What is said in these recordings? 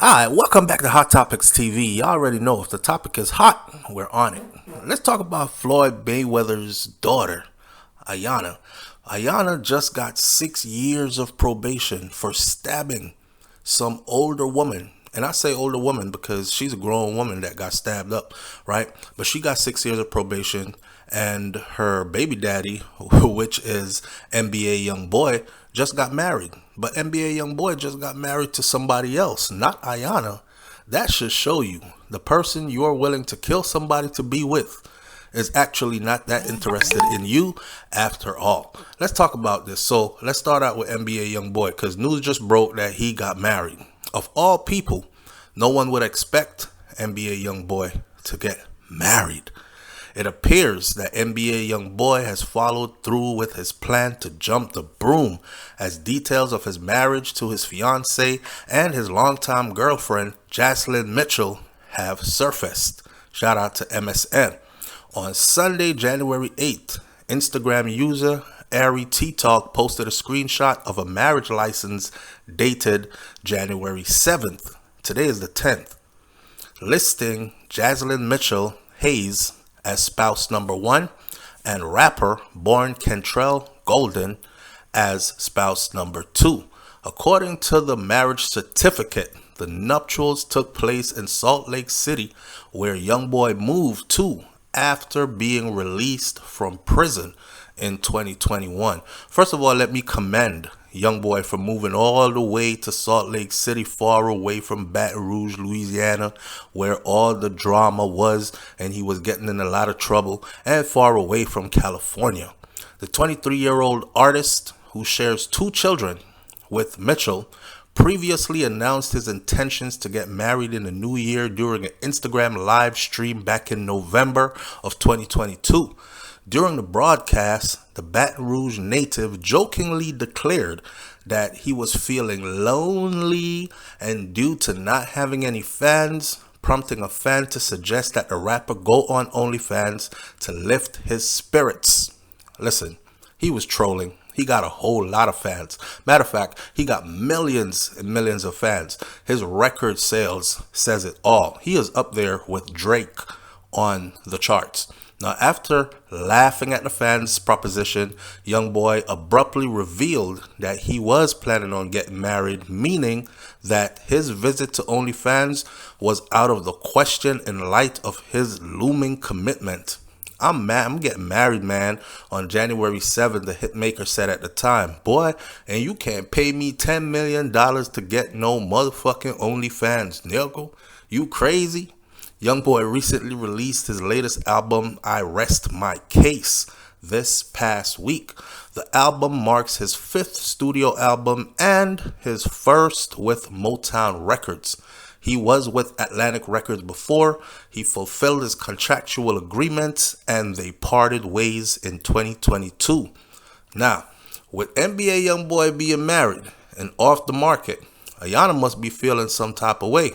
Alright, welcome back to Hot Topics TV. You already know if the topic is hot, we're on it. Let's talk about Floyd Mayweather's daughter, Iyanna. Iyanna just got 6 years of probation for stabbing some older woman. And I say older woman because she's a grown woman that got stabbed up, right? But she got 6 years of probation, and her baby daddy, which is NBA YoungBoy, just got married. But NBA YoungBoy just got married to somebody else, not Iyanna. That should show you the person you're willing to kill somebody to be with is actually not that interested in you after all. Let's talk about this. So let's start out with NBA YoungBoy because news just broke that he got married. Of all people, no one would expect NBA YoungBoy to get married. It appears that NBA YoungBoy has followed through with his plan to jump the broom as details of his marriage to his fiancée and his longtime girlfriend, Jaslyn Mitchell, have surfaced. Shout out to MSN. On Sunday, January 8th, Instagram user Ari T Talk posted a screenshot of a marriage license dated January 7th. Today is the 10th, listing Jaslyn Mitchell Hayes as spouse number 1 and rapper Born Cantrell Golden as spouse number 2. According to the marriage certificate, the nuptials took place in Salt Lake City, where YoungBoy moved to after being released from prison in 2021. First of all, let me commend YoungBoy for moving all the way to Salt Lake City, far away from Baton Rouge, Louisiana, where all the drama was and he was getting in a lot of trouble, and far away from California. The 23-year-old artist, who shares 2 children with Mitchell, previously announced his intentions to get married in the new year during an Instagram live stream back in November of 2022. During the broadcast, the Baton Rouge native jokingly declared that he was feeling lonely and due to not having any fans, prompting a fan to suggest that the rapper go on OnlyFans to lift his spirits. Listen, he was trolling. He got a whole lot of fans. Matter of fact, he got millions and millions of fans. His record sales says it all. He is up there with Drake on the charts. Now, after laughing at the fans' proposition, YoungBoy abruptly revealed that he was planning on getting married, meaning that his visit to OnlyFans was out of the question in light of his looming commitment. I'm getting married, man, on January 7th, the hitmaker said at the time. Boy, and you can't pay me $10 million to get no motherfucking OnlyFans, nigga. You crazy? YoungBoy recently released his latest album, I Rest My Case, this past week. The album marks his 5th studio album and his first with Motown Records. He was with Atlantic Records before. He fulfilled his contractual agreements and they parted ways in 2022. Now, with NBA YoungBoy being married and off the market, Iyanna must be feeling some type of way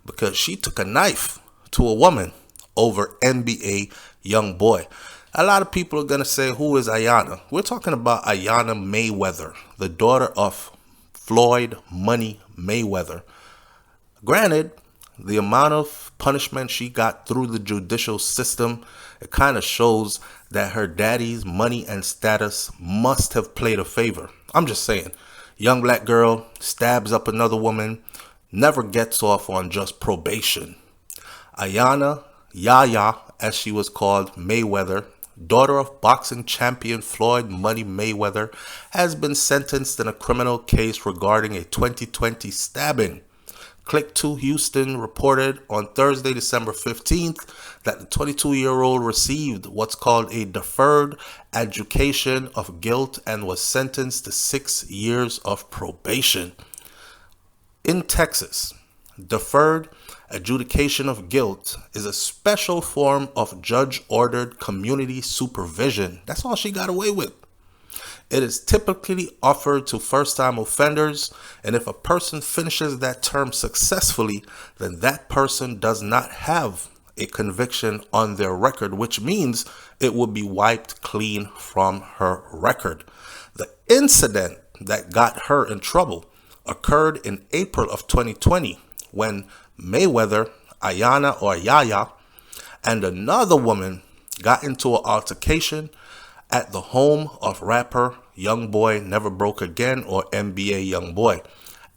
because she took a knife to a woman over NBA YoungBoy. A lot of people are going to say, who is Iyanna? We're talking about Yaya Mayweather, the daughter of Floyd Money Mayweather. Granted, the amount of punishment she got through the judicial system, it kind of shows that her daddy's money and status must have played a favor. I'm just saying, young black girl stabs up another woman, never gets off on just probation. Iyanna, Yaya, as she was called, Mayweather, daughter of boxing champion Floyd Money Mayweather, has been sentenced in a criminal case regarding a 2020 stabbing. Click 2 Houston reported on Thursday, December 15th, that the 22-year-old received what's called a deferred adjudication of guilt and was sentenced to 6 years of probation. In Texas, deferred adjudication of guilt is a special form of judge-ordered community supervision. That's all she got away with. It is typically offered to first-time offenders, and if a person finishes that term successfully, then that person does not have a conviction on their record, which means it will be wiped clean from her record. The incident that got her in trouble occurred in April of 2020 when Mayweather, Iyanna or Yaya, and another woman got into an altercation at the home of rapper YoungBoy Never Broke Again, or NBA YoungBoy.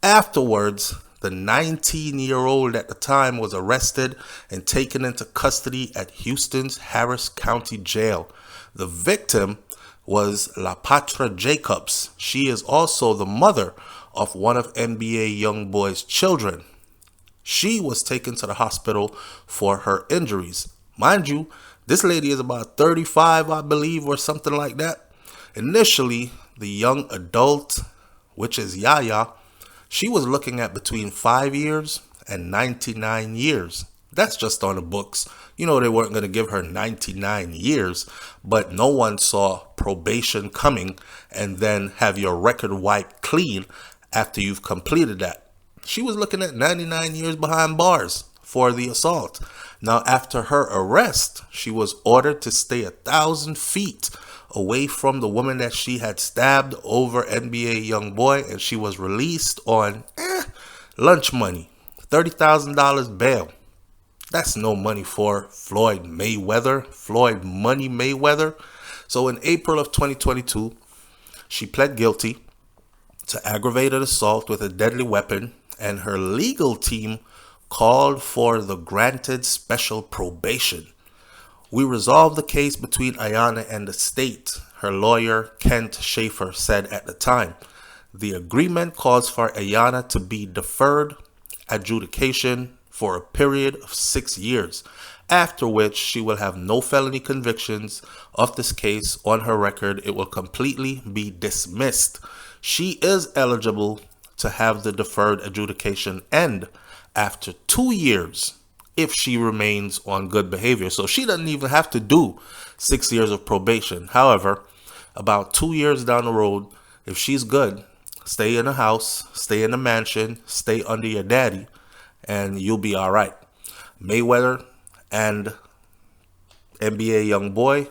Afterwards, the 19-year-old at the time was arrested and taken into custody at Houston's Harris County Jail. The victim was La Patra Jacobs. She is also the mother of one of NBA YoungBoy's children. She was taken to the hospital for her injuries. Mind you, this lady is about 35, I believe, or something like that. Initially, the young adult, which is Yaya, she was looking at between 5 years and 99 years. That's just on the books. You know, they weren't going to give her 99 years, but no one saw probation coming and then have your record wiped clean after you've completed that. She was looking at 99 years behind bars for the assault. Now, after her arrest, she was ordered to stay 1,000 feet away from the woman that she had stabbed over NBA YoungBoy, and she was released on lunch money, $30,000 bail. That's no money for Floyd Mayweather, Floyd Money Mayweather. So in April of 2022, she pled guilty to aggravated assault with a deadly weapon, and her legal team called for the granted special probation. We resolved the case between Iyanna and the state, her lawyer Kent Schaefer said at the time. The agreement calls for Iyanna to be deferred adjudication for a period of 6 years, after which she will have no felony convictions of this case on her record. It will completely be dismissed. She is eligible to have the deferred adjudication end after 2 years if she remains on good behavior. So she doesn't even have to do 6 years of probation. However, about 2 years down the road, if she's good, stay in a house, stay in a mansion, stay under your daddy, and you'll be all right. Mayweather and NBA YoungBoy,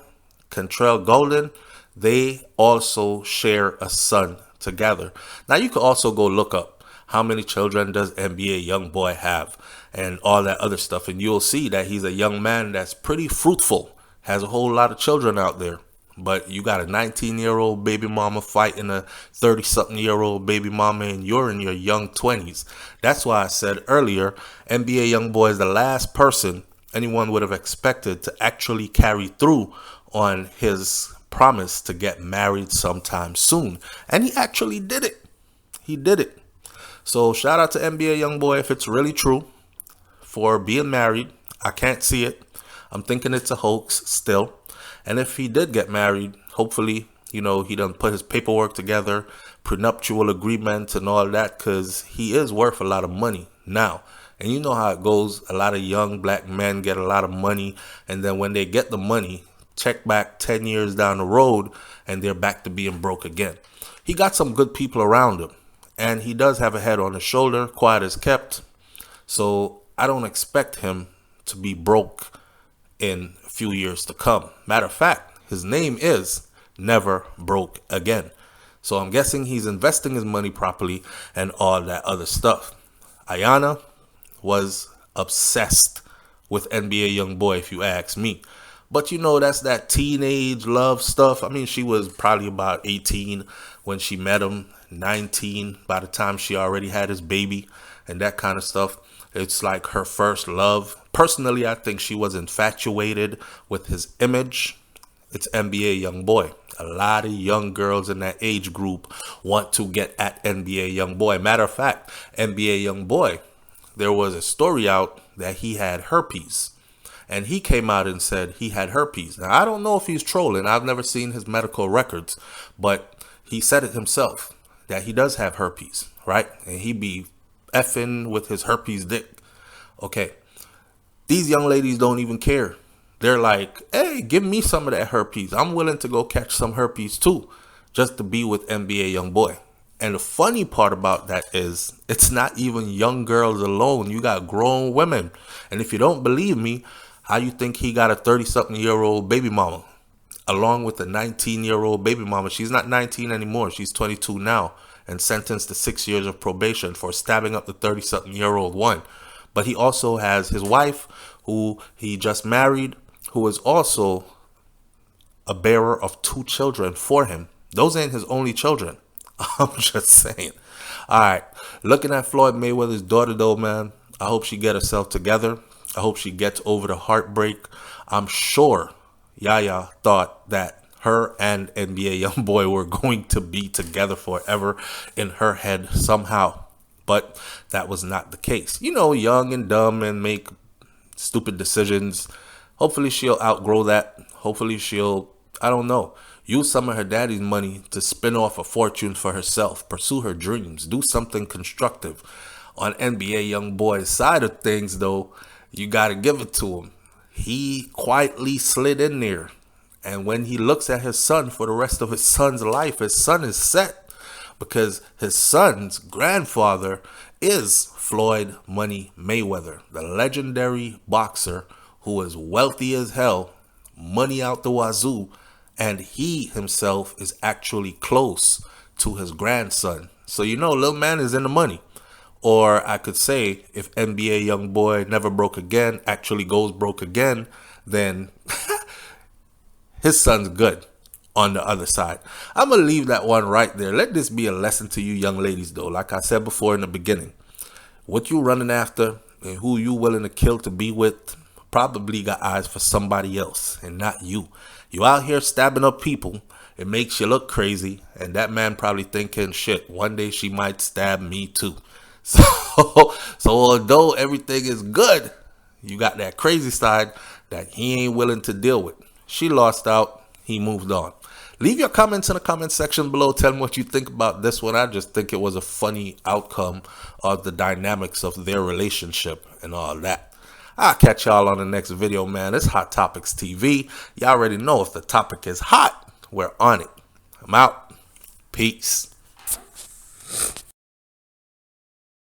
Cantrell Golden, they also share a son together. Now, you could also go look up how many children does NBA YoungBoy have and all that other stuff, and you'll see that he's a young man that's pretty fruitful, has a whole lot of children out there. But you got a 19-year-old baby mama fighting a 30-something-year-old baby mama, and you're in your young 20s. That's why I said earlier, NBA YoungBoy is the last person anyone would have expected to actually carry through on his promise to get married sometime soon. And he actually did it. He did it. So shout out to NBA YoungBoy if it's really true for being married. I can't see it. I'm thinking it's a hoax still. And if he did get married, hopefully, he done put his paperwork together, prenuptial agreement and all that, because he is worth a lot of money now. And you know how it goes. A lot of young black men get a lot of money, and then when they get the money, check back 10 years down the road, and they're back to being broke again. He got some good people around him, and he does have a head on his shoulder, quiet as kept. So I don't expect him to be broke in a few years to come. Matter of fact, his name is Never Broke Again. So I'm guessing he's investing his money properly and all that other stuff. Iyanna was obsessed with NBA YoungBoy, if you ask me. But that's that teenage love stuff. I mean, she was probably about 18 when she met him, 19 by the time she already had his baby and that kind of stuff. It's like her first love. Personally, I think she was infatuated with his image. It's NBA YoungBoy. A lot of young girls in that age group want to get at NBA YoungBoy. Matter of fact, NBA YoungBoy, there was a story out that he had herpes. And he came out and said he had herpes. Now, I don't know if he's trolling. I've never seen his medical records. But he said it himself that he does have herpes, right? And he be effing with his herpes dick. Okay. These young ladies don't even care. They're like, hey, give me some of that herpes. I'm willing to go catch some herpes too, just to be with NBA YoungBoy. And the funny part about that is it's not even young girls alone. You got grown women. And if you don't believe me, how you think he got a 30-something-year-old baby mama along with a 19-year-old baby mama? She's not 19 anymore. She's 22 now. and sentenced to 6 years of probation for stabbing up the 30-something-year-old one. But he also has his wife, who he just married, who is also a bearer of 2 children for him. Those ain't his only children. I'm just saying. All right. Looking at Floyd Mayweather's daughter, though, man, I hope she get herself together. I hope she gets over the heartbreak. I'm sure Yaya thought that her and NBA YoungBoy were going to be together forever in her head somehow. But that was not the case. You know, young and dumb and make stupid decisions. Hopefully she'll outgrow that. Hopefully she'll, I don't know, use some of her daddy's money to spin off a fortune for herself, pursue her dreams, do something constructive. On NBA YoungBoy's side of things, though, you got to give it to him. He quietly slid in there. And when he looks at his son for the rest of his son's life, his son is set, because his son's grandfather is Floyd Money Mayweather, the legendary boxer who is wealthy as hell, money out the wazoo, and he himself is actually close to his grandson. So you know, little man is in the money. Or I could say, if NBA YoungBoy never broke again, actually goes broke again, then his son's good on the other side. I'm going to leave that one right there. Let this be a lesson to you young ladies, though. Like I said before in the beginning, what you running after and who you willing to kill to be with probably got eyes for somebody else and not you. You out here stabbing up people. It makes you look crazy. And that man probably thinking, shit, one day she might stab me too. So although everything is good, you got that crazy side that he ain't willing to deal with. She lost out. He moved on. Leave your comments in the comment section below. Tell me what you think about this one. I just think it was a funny outcome of the dynamics of their relationship and all that. I'll catch y'all on the next video, man. It's Hot Topics TV. Y'all already know if the topic is hot, we're on it. I'm out. Peace.